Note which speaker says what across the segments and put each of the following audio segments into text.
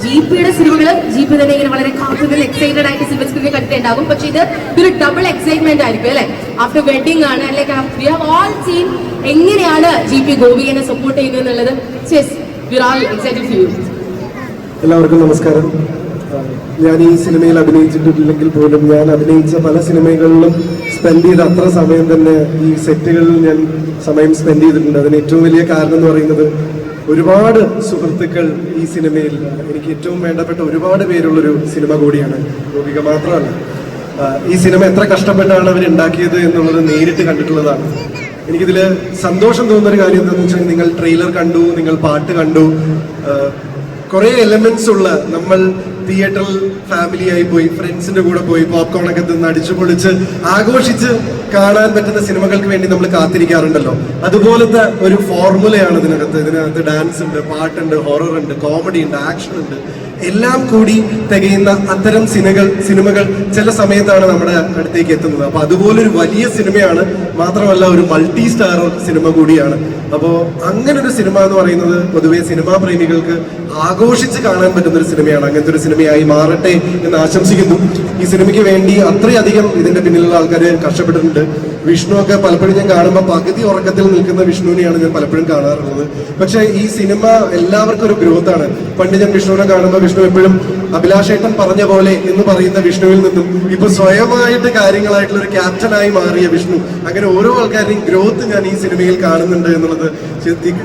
Speaker 1: ജിപിയുടെ സിനിമകൾ ജിപി തന്നെ ഇങ്ങനെ വളരെ കോൺഫിഡന്റ് എക്സൈറ്റഡ് ആയിട്ട് സിൽവർ സ്ക്രീനിൽ കണ്ടിട്ടുണ്ടാകും. പക്ഷെ ഇതൊരു ഡബിൾ എക്സൈറ്റ്മെന്റ് ആയിരിക്കും അല്ലെ? ആഫ്റ്റർ വെഡിങ് ആണ് അല്ലെ? വി ഹാവ് ഓൾ സീൻ എങ്ങനെയാണ് ജിപി ഗോപികനെ സപ്പോർട്ട് ചെയ്യുന്നത് എന്നുള്ളത്.
Speaker 2: എല്ലാവർക്കും നമസ്കാരം. ഞാൻ ഈ സിനിമയിൽ അഭിനയിച്ചിട്ടില്ലെങ്കിൽ പോലും ഞാൻ അഭിനയിച്ച പല സിനിമകളിലും സ്പെൻഡ് ചെയ്ത അത്ര സമയം തന്നെ ഈ സെറ്റുകളിൽ ഞാൻ സമയം സ്പെൻഡ് ചെയ്തിട്ടുണ്ട്. അതിന് ഏറ്റവും വലിയ കാരണം എന്ന് പറയുന്നത് ഒരുപാട് സുഹൃത്തുക്കൾ ഈ സിനിമയിൽ, എനിക്ക് ഏറ്റവും വേണ്ടപ്പെട്ട ഒരുപാട് പേരുള്ളൊരു സിനിമ കൂടിയാണ്. ഗോപിക മാത്രമല്ല, ഈ സിനിമ എത്ര കഷ്ടപ്പെട്ടാണ് അവർ ഉണ്ടാക്കിയത് എന്നുള്ളത് നേരിട്ട് കണ്ടിട്ടുള്ളതാണ്. എനിക്കിതിൽ സന്തോഷം തോന്നുന്നൊരു കാര്യം എന്താണെന്ന് വെച്ചാൽ, നിങ്ങൾ ട്രെയിലർ കണ്ടു, നിങ്ങൾ പാട്ട് കണ്ടു, കുറേ എലമെന്റ്സ് ഉള്ള, നമ്മൾ തിയേറ്ററിൽ ഫാമിലിയായി പോയി ഫ്രണ്ട്സിന്റെ കൂടെ പോയി പോപ്കോണൊക്കെ തിന്ന് അടിച്ചു പൊളിച്ച് ആഘോഷിച്ച് കാണാൻ പറ്റുന്ന സിനിമകൾക്ക് വേണ്ടി നമ്മൾ കാത്തിരിക്കാറുണ്ടല്ലോ. അതുപോലത്തെ ഒരു ഫോർമുലയാണ് ഇതിനകത്ത് ഡാൻസ് ഉണ്ട്, പാട്ടുണ്ട്, ഹൊറർ ഉണ്ട്, കോമഡി ഉണ്ട്, ആക്ഷൻ ഉണ്ട്, എല്ലാം കൂടി തികയുന്ന അത്തരം സിനിമകൾ ചില സമയത്താണ് നമ്മുടെ അടുത്തേക്ക് എത്തുന്നത്. അപ്പൊ അതുപോലൊരു വലിയ സിനിമയാണ്, മാത്രമല്ല ഒരു മൾട്ടി സ്റ്റാർ സിനിമ കൂടിയാണ്. അപ്പോൾ അങ്ങനെ ഒരു സിനിമ എന്ന് പറയുന്നത് പൊതുവെ സിനിമാ പ്രേമികൾക്ക് ആഘോഷിച്ച് കാണാൻ പറ്റുന്ന ഒരു സിനിമയാണ്. അങ്ങനത്തെ ഒരു സിനിമയായി മാറട്ടെ എന്ന് ആശംസിക്കുന്നു. ഈ സിനിമയ്ക്ക് വേണ്ടി അത്രയധികം ഇതിന്റെ പിന്നിലുള്ള ആൾക്കാർ കഷ്ടപ്പെട്ടിട്ടുണ്ട്. വിഷ്ണു ഒക്കെ പലപ്പോഴും ഞാൻ കാണുമ്പോൾ പകുതി ഉറക്കത്തിൽ നിൽക്കുന്ന വിഷ്ണുവിനെയാണ് ഞാൻ പലപ്പോഴും കാണാറുള്ളത്. പക്ഷെ ഈ സിനിമ എല്ലാവർക്കും ഒരു ഗ്രോത്ത് ആണ്. പണ്ട് ഞാൻ വിഷ്ണുവിനെ കാണുമ്പോൾ വിഷ്ണു എപ്പോഴും അഭിലാഷേട്ടൻ പറഞ്ഞ പോലെ എന്ന് പറയുന്ന വിഷ്ണുവിൽ നിന്നും ഇപ്പൊ സ്വയമായിട്ട് കാര്യങ്ങളായിട്ടുള്ള ഒരു ക്യാപ്റ്റനായി മാറിയ വിഷ്ണു, അങ്ങനെ ഓരോ ആൾക്കാരുടെയും ഗ്രോത്ത് ഞാൻ ഈ സിനിമയിൽ കാണുന്നുണ്ട് എന്നുള്ളത്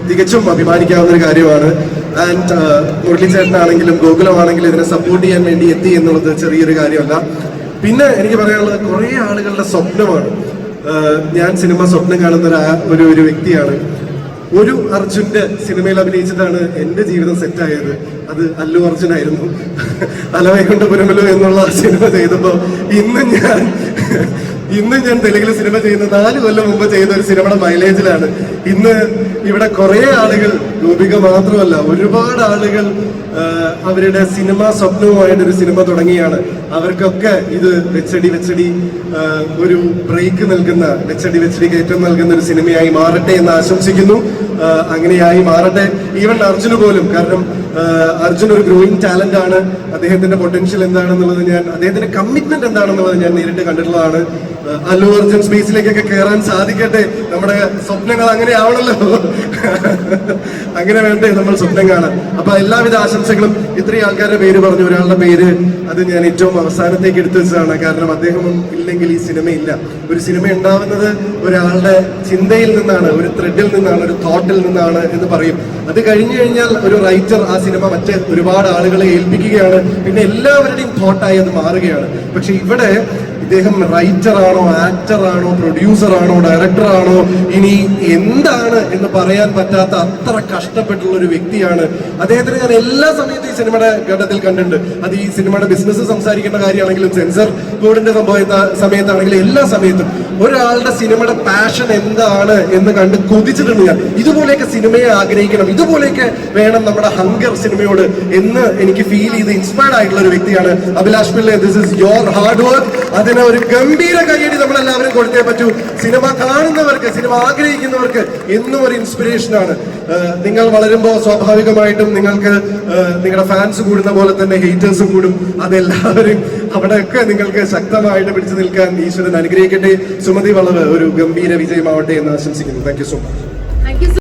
Speaker 2: തികച്ചും അഭിമാനിക്കാവുന്ന ഒരു കാര്യമാണ്. ആൻഡ് മുരളി ചേട്ടനാണെങ്കിലും ഗോകുലമാണെങ്കിലും ഇതിനെ സപ്പോർട്ട് ചെയ്യാൻ വേണ്ടി എത്തി എന്നുള്ളത് ചെറിയൊരു കാര്യമല്ല. പിന്നെ എനിക്ക് പറയാനുള്ളത്, കുറെ ആളുകളുടെ സ്വപ്നമാണ്. ഞാൻ സിനിമ സ്വപ്നം കാണുന്ന ഒരു വ്യക്തിയാണ്. ഒരു അർജുന്റെ സിനിമയിൽ അഭിനയിച്ചിട്ടാണ് എന്റെ ജീവിതം സെറ്റായത്. അത് അല്ലു അർജുൻ ആയിരുന്നു. അലവൈകുണ്ഠപുരമലു എന്നുള്ള സിനിമ ചെയ്തപ്പോ ഇന്ന് ഞാൻ തെലുങ്കിൽ സിനിമ ചെയ്യുന്ന 4 കൊല്ലം മുമ്പ് ചെയ്ത ഒരു സിനിമയുടെ മൈലേജിലാണ്. ഇന്ന് ഇവിടെ കുറെ ആളുകൾ, ഗോപിക മാത്രമല്ല ഒരുപാട് ആളുകൾ അവരുടെ സിനിമ സ്വപ്നവുമായിട്ടൊരു സിനിമ തുടങ്ങിയാണ്. അവർക്കൊക്കെ ഇത് വെച്ചടി ഒരു ബ്രേക്ക് നൽകുന്ന, വെച്ചടി കയറ്റം നൽകുന്ന ഒരു സിനിമയായി മാറട്ടെ എന്ന് ആശംസിക്കുന്നു. അങ്ങനെയായി മാറട്ടെ. ഈവൻ അർജുന് പോലും, കാരണം അർജുൻ ഒരു ഗ്രോയിങ് ടാലന്റ് ആണ്. അദ്ദേഹത്തിന്റെ പൊട്ടൻഷ്യൽ എന്താണെന്നുള്ളത് അദ്ദേഹത്തിന്റെ കമ്മിറ്റ്മെന്റ് എന്താണെന്നുള്ളത് ഞാൻ നേരിട്ട് കണ്ടിട്ടുള്ളതാണ്. അല്ലു അർജുൻ സ്പേസിലേക്കൊക്കെ കയറാൻ സാധിക്കട്ടെ. നമ്മുടെ സ്വപ്നങ്ങൾ അങ്ങനെ ആവണല്ലോ, അങ്ങനെ വേണ്ടേ നമ്മൾ സ്വപ്നം കാണാൻ. അപ്പൊ എല്ലാവിധ ആശംസകളും. ഇത്രയും ആൾക്കാരുടെ പേര് പറഞ്ഞു, ഒരാളുടെ പേര് അത് ഞാൻ ഏറ്റവും അവസാനത്തേക്ക് എടുത്തു വെച്ചതാണ്. കാരണം അദ്ദേഹം ഇല്ലെങ്കിൽ ഈ സിനിമയില്ല. ഒരു സിനിമ ഉണ്ടാവുന്നത് ഒരാളുടെ ചിന്തയിൽ നിന്നാണ്, ഒരു ത്രെഡിൽ നിന്നാണ്, ഒരു തോട്ടിൽ നിന്നാണ് എന്ന് പറയും. അത് കഴിഞ്ഞു കഴിഞ്ഞാൽ ഒരു റൈറ്റർ ആ സിനിമ മറ്റ് ഒരുപാട് ആളുകളെ ഏൽപ്പിക്കുകയാണ്. പിന്നെ എല്ലാവരുടെയും തോട്ടായി അത് മാറുകയാണ്. പക്ഷെ ഇവിടെ ഇദ്ദേഹം റൈറ്ററാണോ, ആക്ടറാണോ, പ്രൊഡ്യൂസറാണോ, ഡയറക്ടറാണോ, ഇനി എന്താണ് എന്ന് പറയാൻ പറ്റാത്ത അത്ര കഷ്ടപ്പെട്ടുള്ള ഒരു വ്യക്തിയാണ്. അദ്ദേഹത്തിന് ഞാൻ എല്ലാ സമയത്തും ഈ സിനിമയുടെ ഘട്ടത്തിൽ കണ്ടിട്ടുണ്ട്. അത് ഈ സിനിമയുടെ ബിസിനസ് സംസാരിക്കേണ്ട കാര്യമാണെങ്കിലും, സെൻസർ ബോർഡിന്റെ സമയത്താണെങ്കിലും, എല്ലാ സമയത്തും ഒരാളുടെ സിനിമയുടെ പാഷൻ എന്താണ് എന്ന് കണ്ട് കൊതിച്ചിട്ടുണ്ട് ഞാൻ. ഇതുപോലെയൊക്കെ സിനിമയെ ആഗ്രഹിക്കണം, ഇതുപോലെയൊക്കെ വേണം നമ്മുടെ ഹങ്കർ സിനിമയോട് എന്ന് എനിക്ക് ഫീൽ ചെയ്ത് ഇൻസ്പയർഡ് ആയിട്ടുള്ള ഒരു വ്യക്തിയാണ് Abhilash Pillai. This is your hard work. അതിന് ഒരു ഗംഭീര കയ്യടി നമ്മളെല്ലാവരും കൊടുത്തേ പറ്റൂ. സിനിമ കാണുന്നവർക്ക്, സിനിമ ആഗ്രഹിക്കുന്നവർക്ക് എന്നും ഒരു ഇൻസ്പിറേഷനാണ്. നിങ്ങൾ വളരുമ്പോൾ സ്വാഭാവികമായിട്ടും നിങ്ങൾക്ക് നിങ്ങളുടെ ഫാൻസ് കൂടുന്ന പോലെ തന്നെ ഹേറ്റേഴ്സും കൂടും. അതെല്ലാവരും അവിടെയൊക്കെ നിങ്ങൾക്ക് ശക്തമായിട്ട് പിടിച്ചു നിൽക്കാൻ ഈശ്വരൻ അനുഗ്രഹിക്കട്ടെ. സുമതി വളവ് ഒരു ഗംഭീര വിജയമാവട്ടെ എന്ന് ആശംസിക്കുന്നു. Thank you so much.